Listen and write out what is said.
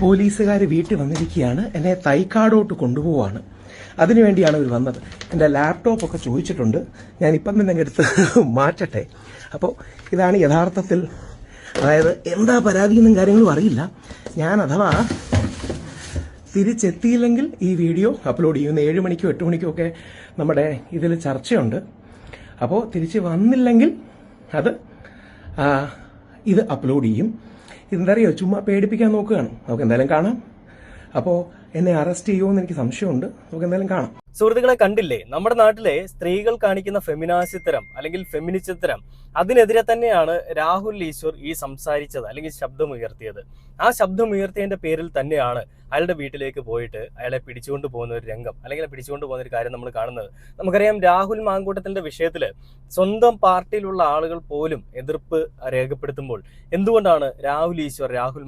പോലീസുകാർ വീട്ടിൽ വന്നിരിക്കുകയാണ്. എന്നെ തൈക്കാടോട്ട് കൊണ്ടുപോവാണ്. അതിനുവേണ്ടിയാണ് ഇവർ വന്നത്. എൻ്റെ ലാപ്ടോപ്പൊക്കെ ചോദിച്ചിട്ടുണ്ട്. ഞാനിപ്പം തന്നെ എടുത്ത് മാറ്റട്ടെ. അപ്പോൾ ഇതാണ് യഥാർത്ഥത്തിൽ, അതായത് എന്താ പരാതിയെന്നും കാര്യങ്ങളും അറിയില്ല. ഞാൻ അഥവാ തിരിച്ചെത്തിയില്ലെങ്കിൽ ഈ വീഡിയോ അപ്ലോഡ് ചെയ്യുന്ന 7 മണിക്കോ 8 മണിക്കോ ഒക്കെ നമ്മുടെ ഇതിൽ ചർച്ചയുണ്ട്. അപ്പോൾ തിരിച്ച് വന്നില്ലെങ്കിൽ ഇത് അപ്ലോഡ് ചെയ്യും. ഇതെന്തറിയോ, ചുമ്മാ പേടിപ്പിക്കാൻ നോക്കുകയാണ്. നമുക്ക് എന്തായാലും കാണാം. അപ്പോൾ എന്നെ അറസ്റ്റ് ചെയ്യുമോ എനിക്ക് സംശയമുണ്ട്. നമുക്ക് എന്തായാലും കാണാം. സുഹൃത്തുക്കളെ, കണ്ടില്ലേ നമ്മുടെ നാട്ടിലെ സ്ത്രീകൾ കാണിക്കുന്ന ഫെമിനാസിത്തരം അല്ലെങ്കിൽ ഫെമിനിസത്തരം, അതിനെതിരെ തന്നെയാണ് രാഹുൽ ഈശ്വർ ഈ സംസാരിച്ചത് അല്ലെങ്കിൽ ശബ്ദമുയർത്തിയത്. ആ ശബ്ദമുയർത്തിയതിന്റെ പേരിൽ തന്നെയാണ് അയാളുടെ വീട്ടിലേക്ക് പോയിട്ട് അയാളെ പിടിച്ചുകൊണ്ട് പോകുന്ന ഒരു രംഗം അല്ലെങ്കിൽ പിടിച്ചുകൊണ്ട് പോകുന്ന ഒരു കാര്യം നമ്മൾ കാണുന്നത്. നമുക്കറിയാം, രാഹുൽ മാങ്കൂട്ടത്തിന്റെ വിഷയത്തില് സ്വന്തം പാർട്ടിയിലുള്ള ആളുകൾ പോലും എതിർപ്പ് രേഖപ്പെടുത്തുമ്പോൾ എന്തുകൊണ്ടാണ് രാഹുൽ